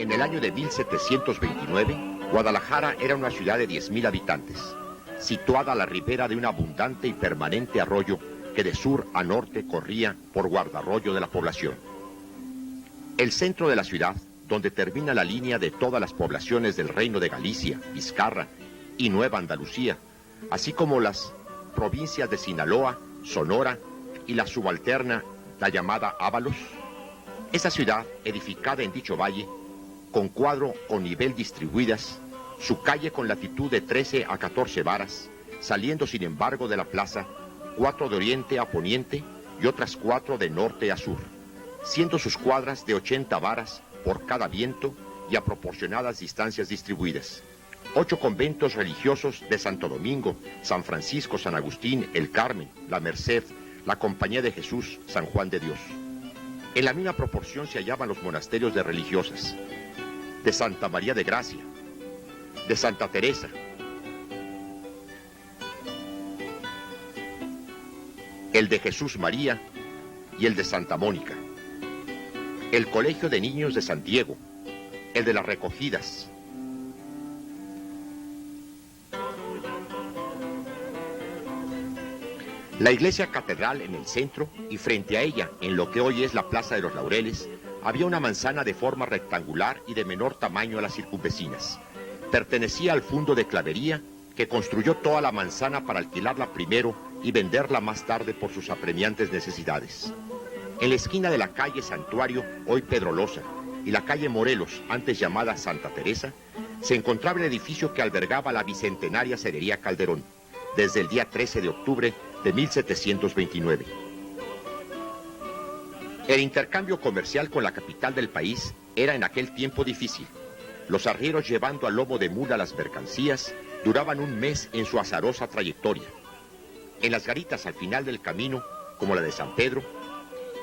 En el año de 1729, Guadalajara era una ciudad de 10.000 habitantes, situada a la ribera de un abundante y permanente arroyo que de sur a norte corría por guardarroyo de la población. El centro de la ciudad, donde termina la línea de todas las poblaciones del Reino de Galicia, Vizcarra y Nueva Andalucía, así como las provincias de Sinaloa, Sonora y la subalterna, la llamada Ábalos. Esa ciudad, edificada en dicho valle, con cuadro o nivel distribuidas, su calle con latitud de 13 a 14 varas, saliendo sin embargo de la plaza 4 de oriente a poniente y otras 4 de norte a sur, siendo sus cuadras de 80 varas por cada viento y a proporcionadas distancias distribuidas. 8 conventos religiosos de Santo Domingo, San Francisco, San Agustín, el Carmen, la Merced, la Compañía de Jesús, San Juan de Dios. En la misma proporción se hallaban los monasterios de religiosas, de Santa María de Gracia, de Santa Teresa, el de Jesús María y el de Santa Mónica, el Colegio de Niños de San Diego, el de las Recogidas, la iglesia catedral en el centro, y frente a ella, en lo que hoy es la Plaza de los Laureles, había una manzana de forma rectangular y de menor tamaño a las circunvecinas. Pertenecía al Fundo de Clavería, que construyó toda la manzana para alquilarla primero y venderla más tarde por sus apremiantes necesidades. En la esquina de la calle Santuario, hoy Pedrolosa, y la calle Morelos, antes llamada Santa Teresa, se encontraba el edificio que albergaba la bicentenaria Cerería Calderón, desde el día 13 de octubre de 1729. El intercambio comercial con la capital del país era en aquel tiempo difícil. Los arrieros llevando a lomo de mula las mercancías duraban un mes en su azarosa trayectoria. En las garitas al final del camino, como la de San Pedro,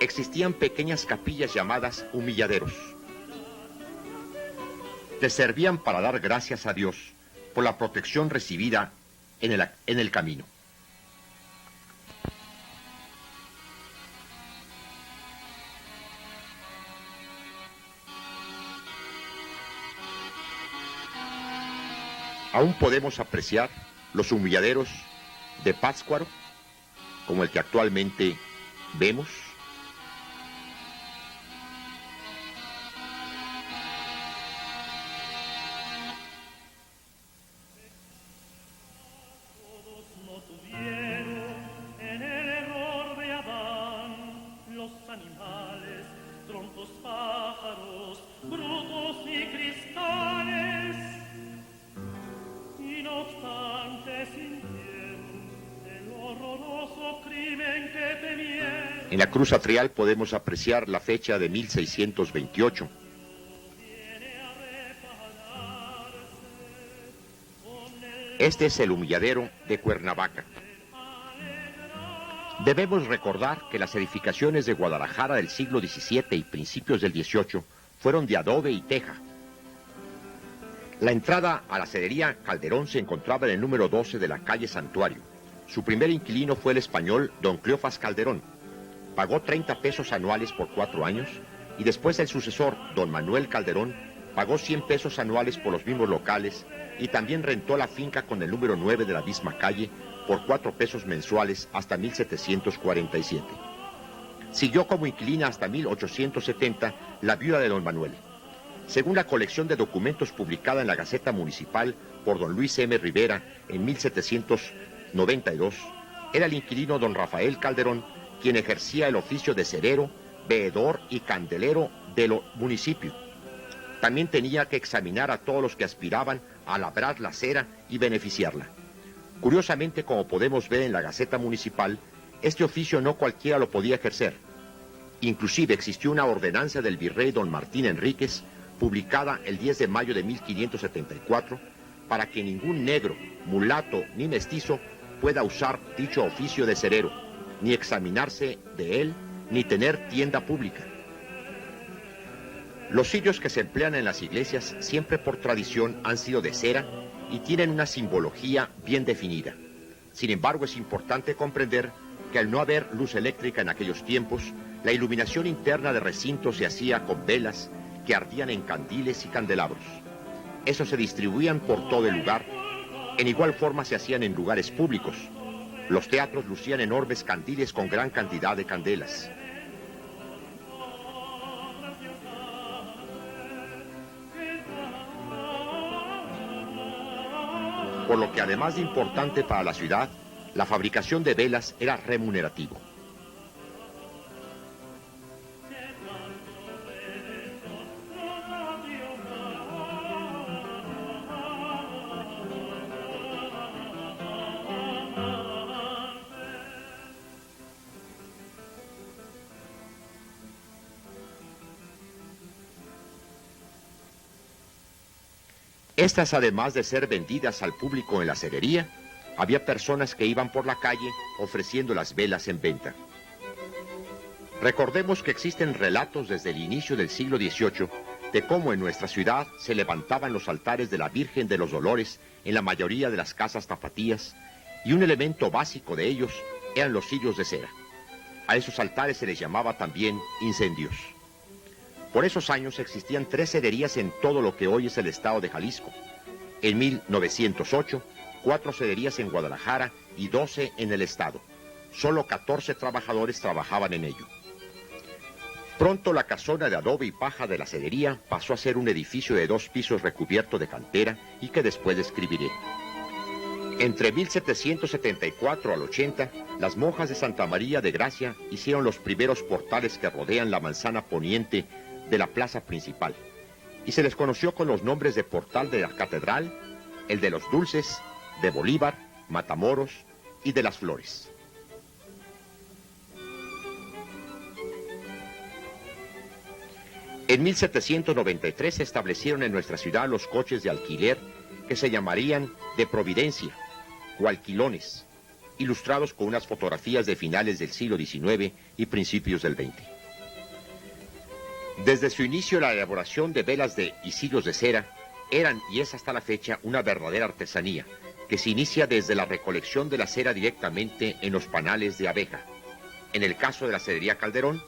existían pequeñas capillas llamadas humilladeros, que servían para dar gracias a Dios por la protección recibida en el camino. Aún podemos apreciar los humilladeros de Pátzcuaro, como el que actualmente vemos. En la cruz atrial podemos apreciar la fecha de 1628. Este es el humilladero de Cuernavaca. Debemos recordar que las edificaciones de Guadalajara del siglo XVII y principios del XVIII fueron de adobe y teja. La entrada a la Cerería Calderón se encontraba en el número 12 de la calle Santuario. Su primer inquilino fue el español don Cleofás Calderón. Pagó 30 pesos anuales por 4 años, y después el sucesor, don Manuel Calderón, pagó 100 pesos anuales por los mismos locales y también rentó la finca con el número 9 de la misma calle por 4 pesos mensuales hasta 1747. Siguió como inquilina hasta 1870 la viuda de don Manuel. Según la colección de documentos publicada en la Gaceta Municipal por don Luis M. Rivera en 1792, era el inquilino don Rafael Calderón quien ejercía el oficio de cerero, veedor y candelero del municipio. También tenía que examinar a todos los que aspiraban a labrar la cera y beneficiarla. Curiosamente, como podemos ver en la Gaceta Municipal, este oficio no cualquiera lo podía ejercer. Inclusive existió una ordenanza del virrey don Martín Enríquez, publicada el 10 de mayo de 1574, para que ningún negro, mulato ni mestizo pueda usar dicho oficio de cerero, ni examinarse de él, ni tener tienda pública. Los cirios que se emplean en las iglesias siempre por tradición han sido de cera y tienen una simbología bien definida. Sin embargo, es importante comprender que al no haber luz eléctrica en aquellos tiempos, la iluminación interna de recintos se hacía con velas que ardían en candiles y candelabros. Esos se distribuían por todo el lugar. En igual forma se hacían en lugares públicos. Los teatros lucían enormes candiles con gran cantidad de candelas. Por lo que además de importante para la ciudad, la fabricación de velas era remunerativo. Estas, además de ser vendidas al público en la cerería, había personas que iban por la calle ofreciendo las velas en venta. Recordemos que existen relatos desde el inicio del siglo XVIII de cómo en nuestra ciudad se levantaban los altares de la Virgen de los Dolores en la mayoría de las casas tapatías, y un elemento básico de ellos eran los cirios de cera. A esos altares se les llamaba también incendios. Por esos años existían 3 cererías en todo lo que hoy es el estado de Jalisco. En 1908, 4 cererías en Guadalajara y 12 en el estado. Solo 14 trabajadores trabajaban en ello. Pronto la casona de adobe y paja de la cerería pasó a ser un edificio de 2 pisos recubierto de cantera y que después describiré. Entre 1774 al 80, las monjas de Santa María de Gracia hicieron los primeros portales que rodean la manzana poniente de la plaza principal, y se les conoció con los nombres de Portal de la Catedral, el de los Dulces, de Bolívar, Matamoros y de las Flores. En 1793 se establecieron en nuestra ciudad los coches de alquiler que se llamarían de Providencia o alquilones, ilustrados con unas fotografías de finales del siglo XIX y principios del XX. Desde su inicio, la elaboración de velas y cirios de cera eran y es hasta la fecha una verdadera artesanía, que se inicia desde la recolección de la cera directamente en los panales de abeja. En el caso de la cerería Calderón,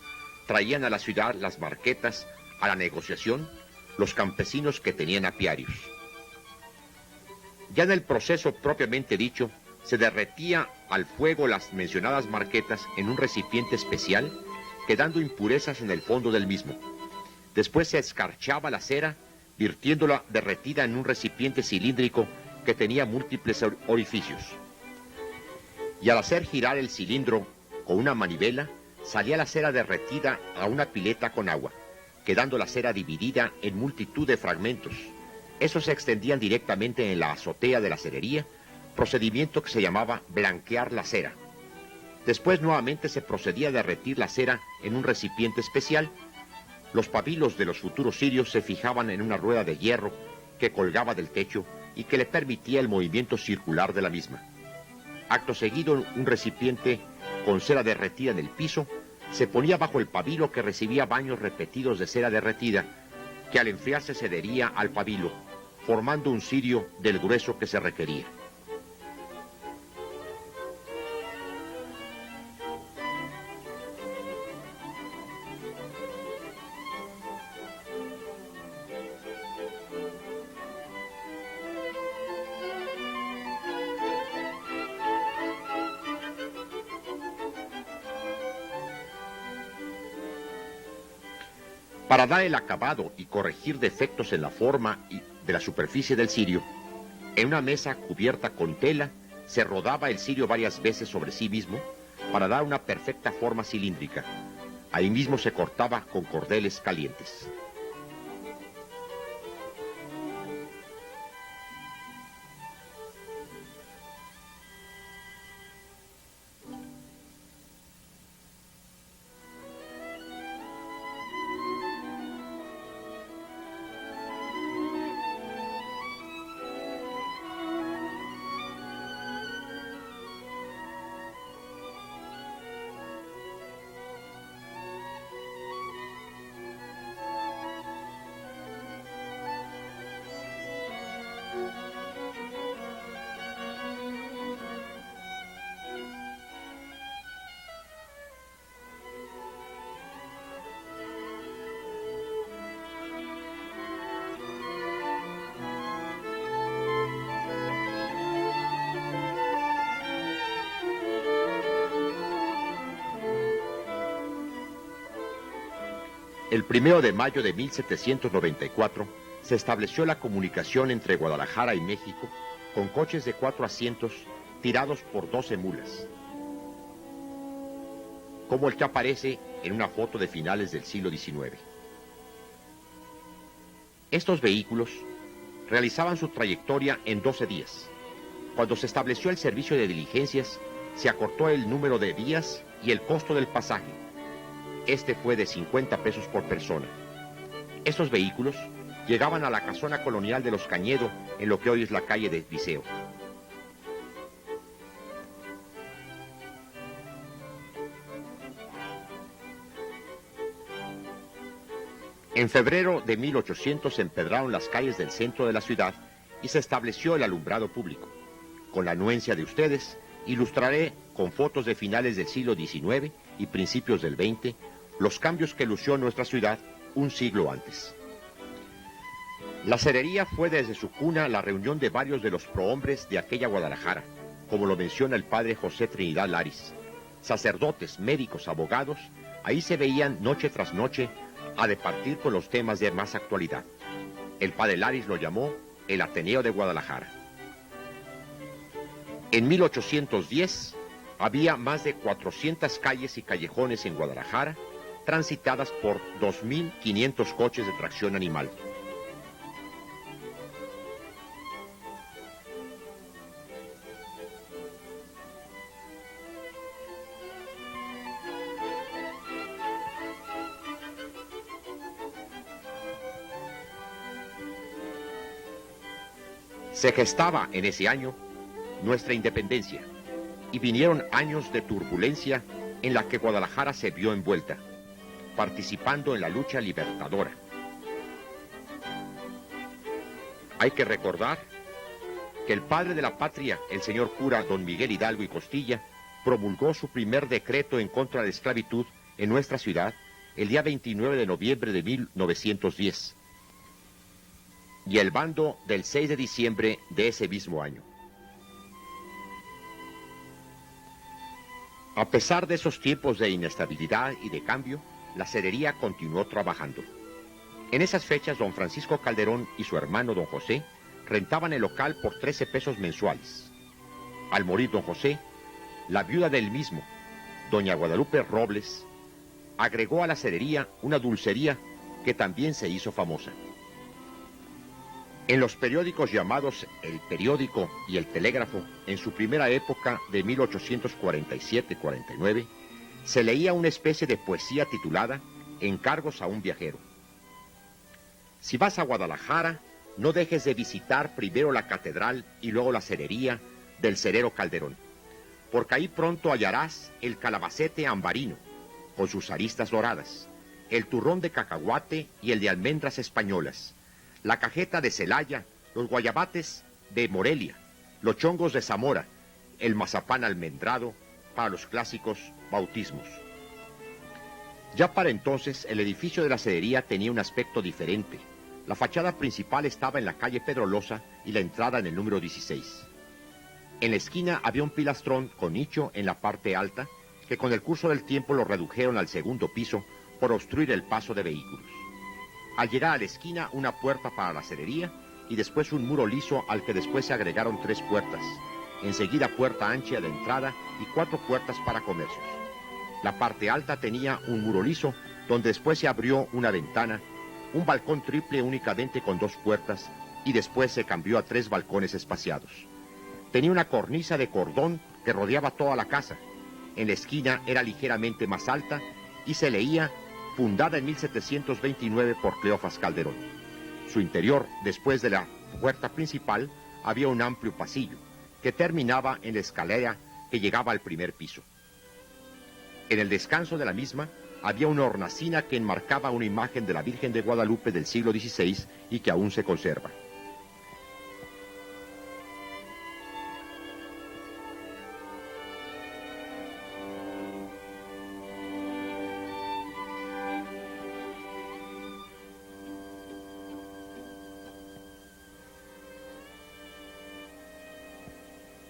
traían a la ciudad las marquetas a la negociación los campesinos que tenían apiarios. Ya en el proceso propiamente dicho, se derretía al fuego las mencionadas marquetas en un recipiente especial, quedando impurezas en el fondo del mismo. Después se escarchaba la cera, virtiéndola derretida en un recipiente cilíndrico que tenía múltiples orificios. Y al hacer girar el cilindro con una manivela, salía la cera derretida a una pileta con agua, quedando la cera dividida en multitud de fragmentos. Esos se extendían directamente en la azotea de la cerería, procedimiento que se llamaba blanquear la cera. Después nuevamente se procedía a derretir la cera en un recipiente especial. Los pabilos de los futuros cirios se fijaban en una rueda de hierro que colgaba del techo y que le permitía el movimiento circular de la misma. Acto seguido, un recipiente con cera derretida en el piso se ponía bajo el pabilo, que recibía baños repetidos de cera derretida, que al enfriarse se adhería al pabilo, formando un cirio del grueso que se requería. Para dar el acabado y corregir defectos en la forma de la superficie del cirio, en una mesa cubierta con tela se rodaba el cirio varias veces sobre sí mismo para dar una perfecta forma cilíndrica. Ahí mismo se cortaba con cordeles calientes. El 1 de mayo de 1794 se estableció la comunicación entre Guadalajara y México con coches de 4 asientos tirados por 12 mulas, como el que aparece en una foto de finales del siglo XIX. Estos vehículos realizaban su trayectoria en 12 días. Cuando se estableció el servicio de diligencias, se acortó el número de días y el costo del pasaje. Este fue de 50 pesos por persona. Estos vehículos llegaban a la casona colonial de Los Cañedo, en lo que hoy es la calle de Viseo. En febrero de 1800 se empedraron las calles del centro de la ciudad y se estableció el alumbrado público. Con la anuencia de ustedes, ilustraré con fotos de finales del siglo XIX y principios del XX los cambios que lució nuestra ciudad un siglo antes. La cerería fue desde su cuna la reunión de varios de los prohombres de aquella Guadalajara, como lo menciona el padre José Trinidad Laris. Sacerdotes, médicos, abogados, ahí se veían noche tras noche a departir con los temas de más actualidad. El padre Laris lo llamó el Ateneo de Guadalajara. En 1810 había más de 400 calles y callejones en Guadalajara, transitadas por 2.500 coches de tracción animal. Se gestaba en ese año nuestra independencia y vinieron años de turbulencia en la que Guadalajara se vio envuelta, participando en la lucha libertadora. Hay que recordar que el padre de la patria, el señor cura don Miguel Hidalgo y Costilla, promulgó su primer decreto en contra de la esclavitud en nuestra ciudad el día 29 de noviembre de 1910 y el bando del 6 de diciembre de ese mismo año. A pesar de esos tiempos de inestabilidad y de cambio, la cerería continuó trabajando. En esas fechas, don Francisco Calderón y su hermano don José rentaban el local por 13 pesos mensuales. Al morir don José, la viuda del mismo, doña Guadalupe Robles, agregó a la cerería una dulcería que también se hizo famosa. En los periódicos llamados El Periódico y El Telégrafo, en su primera época de 1847-49, se leía una especie de poesía titulada Encargos a un viajero. Si vas a Guadalajara, no dejes de visitar primero la catedral y luego la cerería del cerero Calderón, porque ahí pronto hallarás el calabacete ambarino, con sus aristas doradas, el turrón de cacahuate y el de almendras españolas, la cajeta de Celaya, los guayabates de Morelia, los chongos de Zamora, el mazapán almendrado para los clásicos bautismos. Ya para entonces el edificio de la cerería tenía un aspecto diferente. La fachada principal estaba en la calle Pedrolosa y la entrada en el número 16. En la esquina había un pilastrón con nicho en la parte alta, que con el curso del tiempo lo redujeron al segundo piso por obstruir el paso de vehículos. Al llegar a la esquina, una puerta para la cerería y después un muro liso al que después se agregaron 3 puertas. Enseguida puerta ancha de entrada y 4 puertas para comercios. La parte alta tenía un muro liso donde después se abrió una ventana, un balcón triple únicamente con 2 puertas y después se cambió a 3 balcones espaciados. Tenía una cornisa de cordón que rodeaba toda la casa. En la esquina era ligeramente más alta y se leía fundada en 1729 por Cleofás Calderón. Su interior, después de la puerta principal, había un amplio pasillo que terminaba en la escalera que llegaba al primer piso. En el descanso de la misma había una hornacina que enmarcaba una imagen de la Virgen de Guadalupe del siglo XVI y que aún se conserva.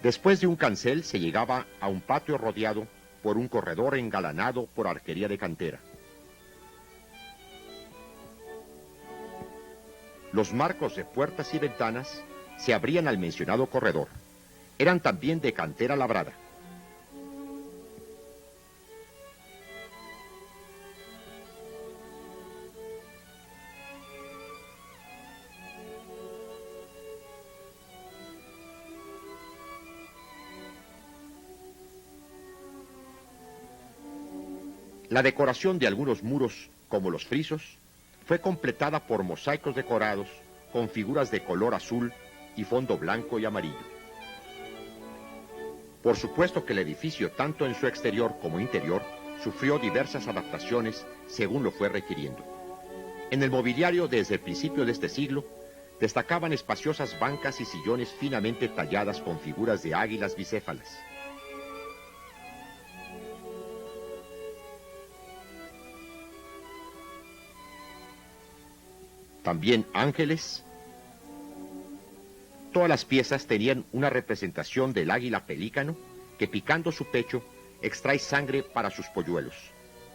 Después de un cancel se llegaba a un patio rodeado por un corredor engalanado por arquería de cantera. Los marcos de puertas y ventanas se abrían al mencionado corredor. Eran también de cantera labrada. La decoración de algunos muros, como los frisos, fue completada por mosaicos decorados con figuras de color azul y fondo blanco y amarillo. Por supuesto que el edificio, tanto en su exterior como interior, sufrió diversas adaptaciones según lo fue requiriendo. En el mobiliario desde el principio de este siglo, destacaban espaciosas bancas y sillones finamente talladas con figuras de águilas bicéfalas. También ángeles. Todas las piezas tenían una representación del águila pelícano que, picando su pecho, extrae sangre para sus polluelos,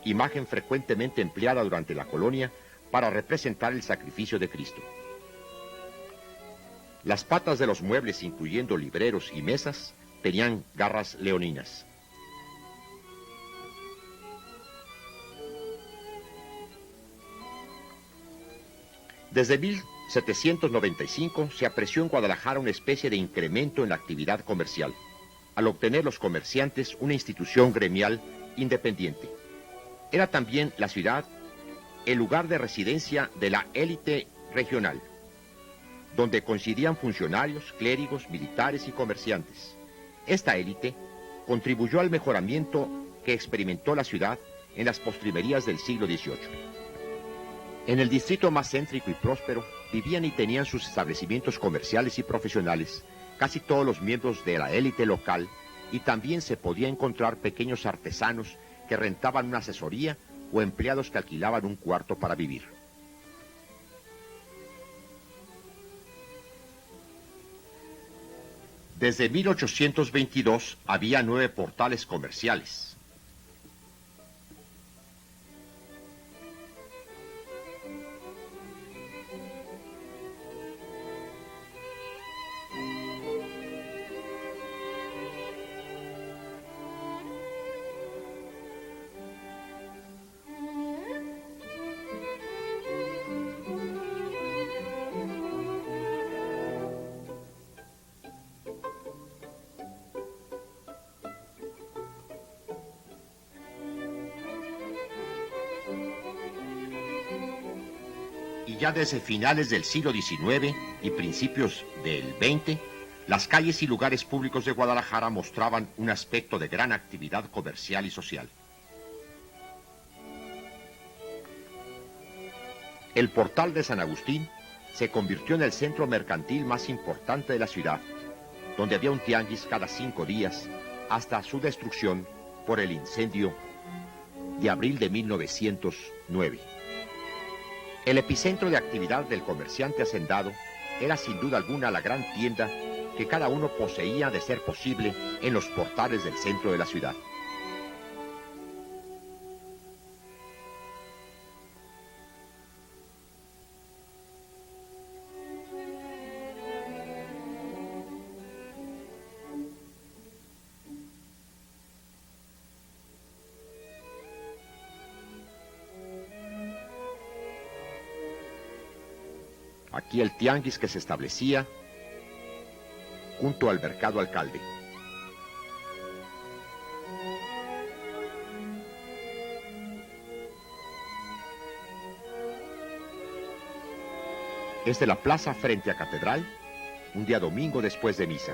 imagen frecuentemente empleada durante la colonia para representar el sacrificio de Cristo. Las patas de los muebles, incluyendo libreros y mesas, tenían garras leoninas. Desde 1795 se apreció en Guadalajara una especie de incremento en la actividad comercial, al obtener los comerciantes una institución gremial independiente. Era también la ciudad el lugar de residencia de la élite regional, donde coincidían funcionarios, clérigos, militares y comerciantes. Esta élite contribuyó al mejoramiento que experimentó la ciudad en las postrimerías del siglo XVIII. En el distrito más céntrico y próspero vivían y tenían sus establecimientos comerciales y profesionales casi todos los miembros de la élite local, y también se podía encontrar pequeños artesanos que rentaban una asesoría o empleados que alquilaban un cuarto para vivir. Desde 1822 había 9 portales comerciales. Y ya desde finales del siglo XIX y principios del XX, las calles y lugares públicos de Guadalajara mostraban un aspecto de gran actividad comercial y social. El portal de San Agustín se convirtió en el centro mercantil más importante de la ciudad, donde había un tianguis cada 5 días hasta su destrucción por el incendio de abril de 1909. El epicentro de actividad del comerciante hacendado era sin duda alguna la gran tienda que cada uno poseía, de ser posible, en los portales del centro de la ciudad. Aquí el tianguis que se establecía junto al mercado Alcalde. Es de la plaza frente a Catedral, un día domingo después de misa.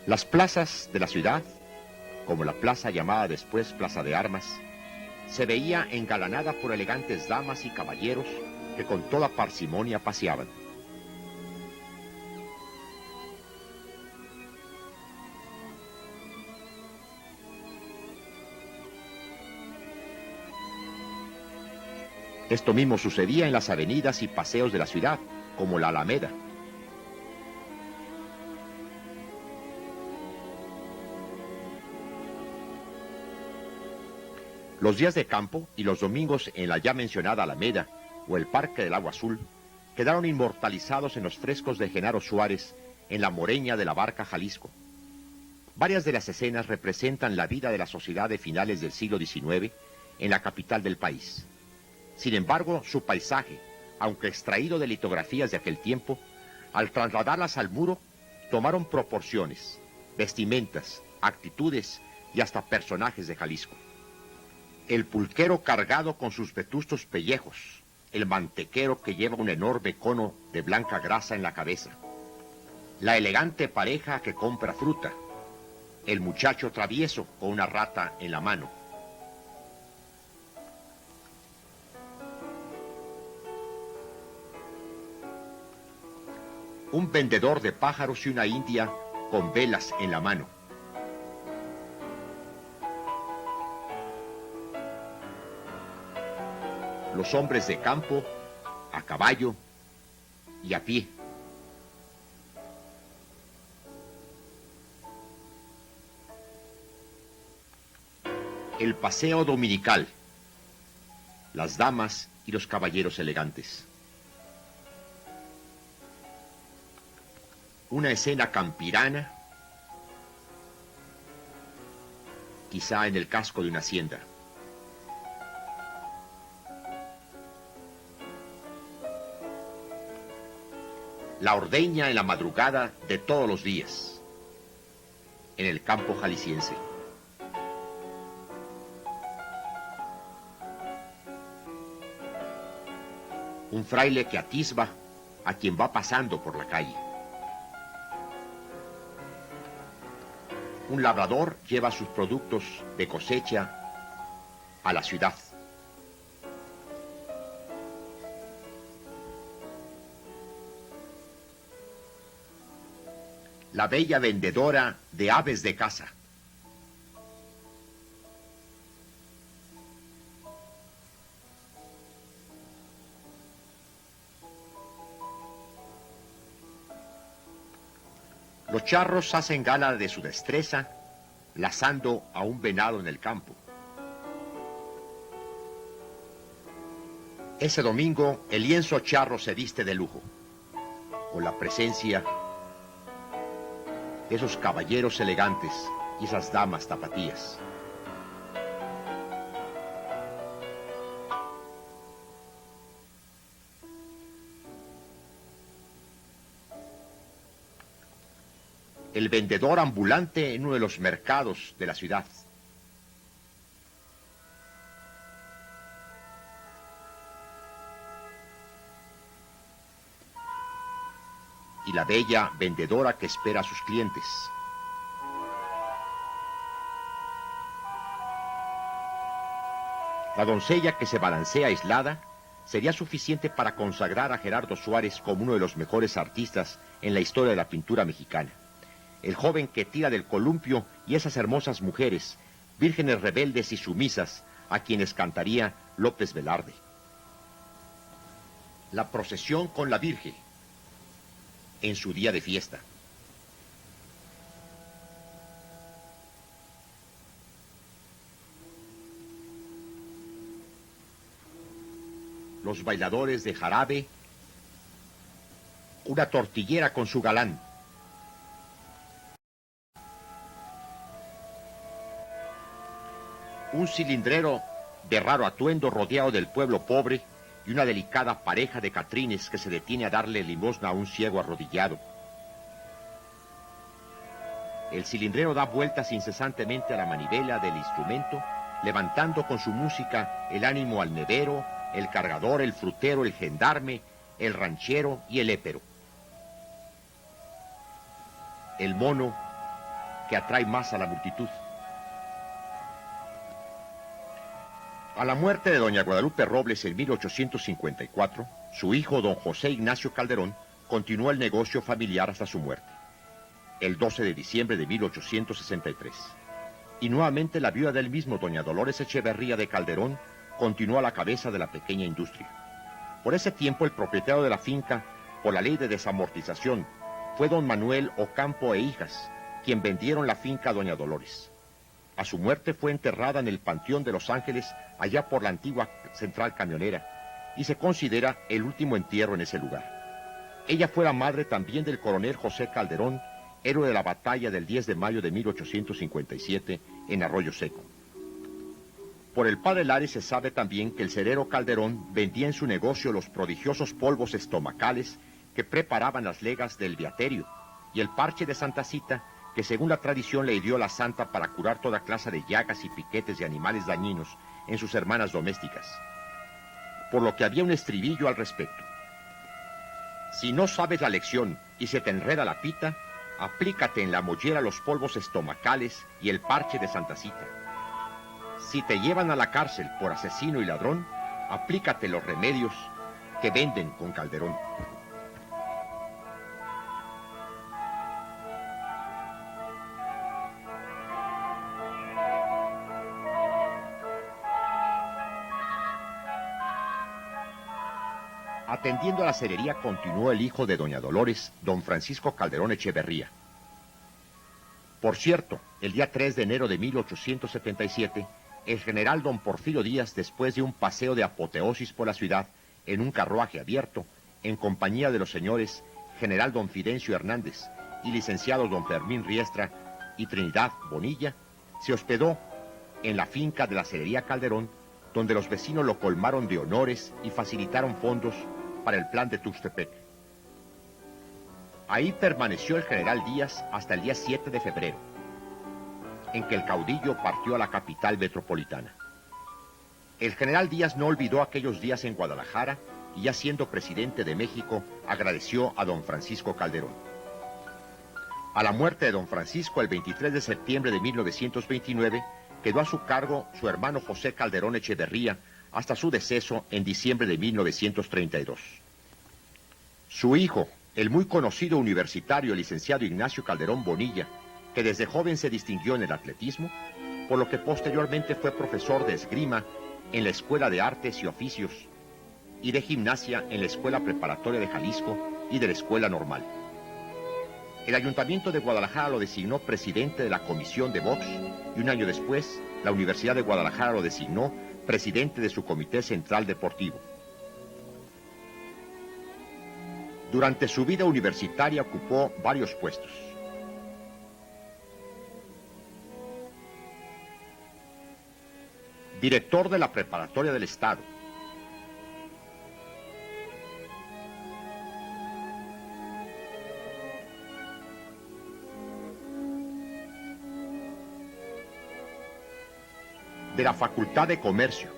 Las plazas de la ciudad, como la plaza llamada después Plaza de Armas, se veía engalanada por elegantes damas y caballeros que con toda parsimonia paseaban. Esto mismo sucedía en las avenidas y paseos de la ciudad, como la Alameda. Los días de campo y los domingos en la ya mencionada Alameda o el Parque del Agua Azul quedaron inmortalizados en los frescos de Genaro Suárez en la Moreña de la Barca, Jalisco. Varias de las escenas representan la vida de la sociedad de finales del siglo XIX en la capital del país. Sin embargo, su paisaje, aunque extraído de litografías de aquel tiempo, al trasladarlas al muro, tomaron proporciones, vestimentas, actitudes y hasta personajes de Jalisco. El pulquero cargado con sus vetustos pellejos, el mantequero que lleva un enorme cono de blanca grasa en la cabeza, la elegante pareja que compra fruta, el muchacho travieso con una rata en la mano. Un vendedor de pájaros y una india con velas en la mano. Los hombres de campo, a caballo y a pie. El paseo dominical, las damas y los caballeros elegantes. Una escena campirana, quizá en el casco de una hacienda. La ordeña en la madrugada de todos los días, en el campo jalisciense. Un fraile que atisba a quien va pasando por la calle. Un labrador lleva sus productos de cosecha a la ciudad. La bella vendedora de aves de caza. Los charros hacen gala de su destreza, lazando a un venado en el campo. Ese domingo, el lienzo charro se viste de lujo, con la presencia de esos caballeros elegantes y esas damas tapatías. El vendedor ambulante en uno de los mercados de la ciudad. Y la bella vendedora que espera a sus clientes. La doncella que se balancea aislada sería suficiente para consagrar a Gerardo Suárez como uno de los mejores artistas en la historia de la pintura mexicana. El joven que tira del columpio y esas hermosas mujeres, vírgenes rebeldes y sumisas, a quienes cantaría López Velarde. La procesión con la Virgen en su día de fiesta. Los bailadores de jarabe, una tortillera con su galán. Un cilindrero de raro atuendo rodeado del pueblo pobre y una delicada pareja de catrines que se detiene a darle limosna a un ciego arrodillado. El cilindrero da vueltas incesantemente a la manivela del instrumento, levantando con su música el ánimo al nevero, el cargador, el frutero, el gendarme, el ranchero y el épero. El mono que atrae más a la multitud. A la muerte de doña Guadalupe Robles en 1854, su hijo don José Ignacio Calderón continuó el negocio familiar hasta su muerte, el 12 de diciembre de 1863. Y nuevamente la viuda del mismo, doña Dolores Echeverría de Calderón, continuó a la cabeza de la pequeña industria. Por ese tiempo, el propietario de la finca, por la ley de desamortización, fue don Manuel Ocampo e Hijas, quien vendieron la finca a doña Dolores. A su muerte fue enterrada en el Panteón de Los Ángeles, allá por la antigua central camionera, y se considera el último entierro en ese lugar. Ella fue la madre también del coronel José Calderón, héroe de la batalla del 10 de mayo de 1857 en Arroyo Seco. Por el padre Lares se sabe también que el cerero Calderón vendía en su negocio los prodigiosos polvos estomacales que preparaban las legas del Viaterio y el parche de Santa Cita, que según la tradición le dio la santa para curar toda clase de llagas y piquetes de animales dañinos en sus hermanas domésticas. Por lo que había un estribillo al respecto. Si no sabes la lección y se te enreda la pita, aplícate en la mollera los polvos estomacales y el parche de Santa Cita. Si te llevan a la cárcel por asesino y ladrón, aplícate los remedios que venden con Calderón. Atendiendo a la cerería continuó el hijo de doña Dolores, don Francisco Calderón Echeverría. Por cierto, el día 3 de enero de 1877, el general don Porfirio Díaz, después de un paseo de apoteosis por la ciudad en un carruaje abierto, en compañía de los señores general don Fidencio Hernández y licenciados don Fermín Riestra y Trinidad Bonilla, se hospedó en la finca de la cerería Calderón, donde los vecinos lo colmaron de honores y facilitaron fondos para el plan de Tuxtepec. Ahí permaneció el general Díaz hasta el día 7 de febrero, en que el caudillo partió a la capital metropolitana. El general Díaz no olvidó aquellos días en Guadalajara y, ya siendo presidente de México, agradeció a don Francisco Calderón. A la muerte de don Francisco, el 23 de septiembre de 1929, quedó a su cargo su hermano José Calderón Echeverría hasta su deceso en diciembre de 1932. Su hijo, el muy conocido universitario licenciado Ignacio Calderón Bonilla, que desde joven se distinguió en el atletismo, por lo que posteriormente fue profesor de esgrima en la Escuela de Artes y Oficios y de gimnasia en la Escuela Preparatoria de Jalisco y de la Escuela Normal. El Ayuntamiento de Guadalajara lo designó presidente de la Comisión de Box y un año después, la Universidad de Guadalajara lo designó presidente de su Comité Central Deportivo. Durante su vida universitaria ocupó varios puestos. Director de la Preparatoria del Estado. De la Facultad de Comercio.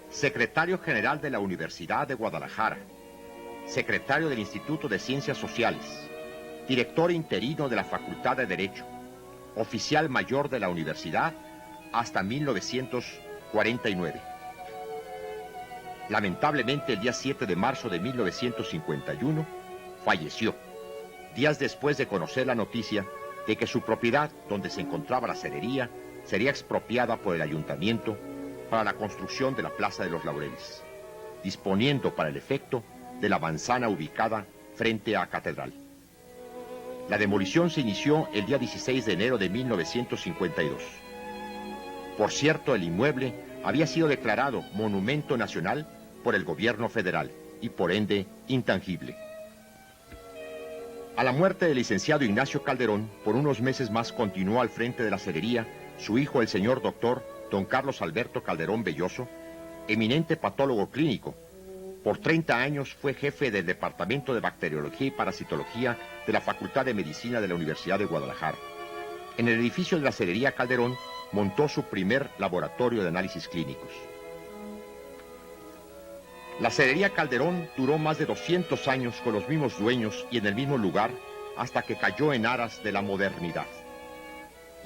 Secretario General de la Universidad de Guadalajara. Secretario del Instituto de Ciencias Sociales. Director interino de la Facultad de Derecho. Oficial mayor de la universidad hasta 1949. Lamentablemente, el día 7 de marzo de 1951, falleció, días después de conocer la noticia de que su propiedad, donde se encontraba la cerería, sería expropiada por el ayuntamiento para la construcción de la Plaza de los Laureles, disponiendo para el efecto de la manzana ubicada frente a Catedral. La demolición se inició el día 16 de enero de 1952. Por cierto, el inmueble había sido declarado Monumento Nacional por el gobierno federal y por ende intangible. A la muerte del licenciado Ignacio Calderón, por unos meses más continuó al frente de la cerería su hijo, el señor doctor don Carlos Alberto Calderón Belloso, eminente patólogo clínico. Por 30 años fue jefe del Departamento de Bacteriología y Parasitología de la Facultad de Medicina de la Universidad de Guadalajara. En el edificio de la cerería Calderón montó su primer laboratorio de análisis clínicos. La cerería Calderón duró más de 200 años con los mismos dueños y en el mismo lugar hasta que cayó en aras de la modernidad.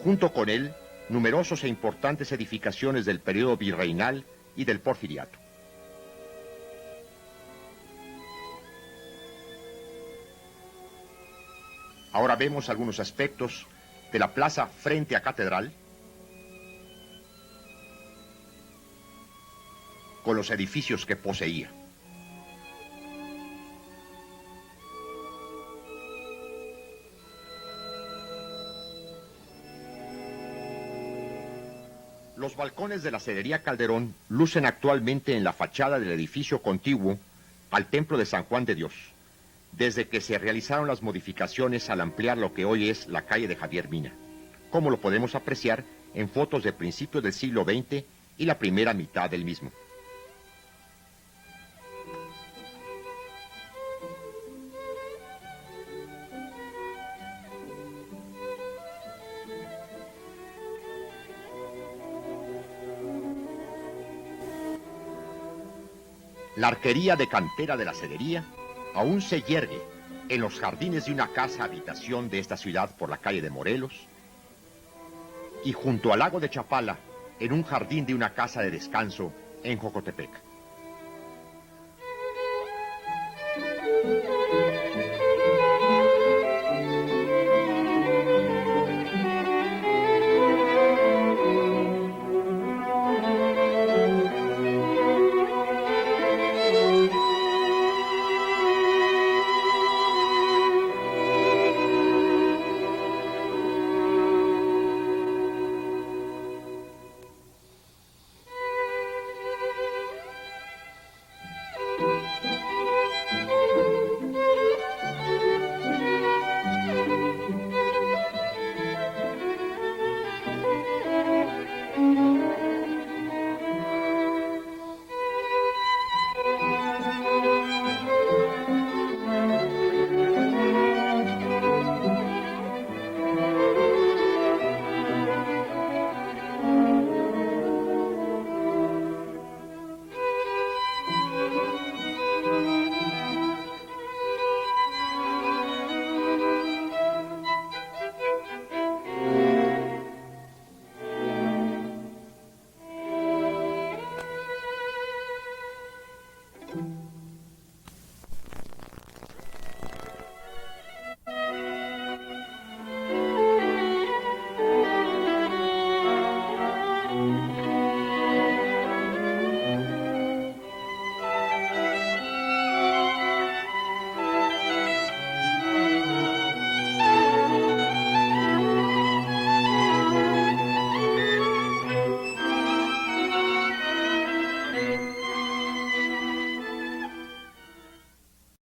Junto con él, numerosas e importantes edificaciones del periodo virreinal y del porfiriato. Ahora vemos algunos aspectos de la plaza frente a Catedral. con los edificios que poseía. Los balcones de la Cedería Calderón lucen actualmente en la fachada del edificio contiguo al Templo de San Juan de Dios, desde que se realizaron las modificaciones al ampliar lo que hoy es la calle de Javier Mina, como lo podemos apreciar en fotos de principios del siglo XX y la primera mitad del mismo. La arquería de cantera de la Cedería aún se yergue en los jardines de una casa habitación de esta ciudad por la calle de Morelos y junto al lago de Chapala en un jardín de una casa de descanso en Jocotepec.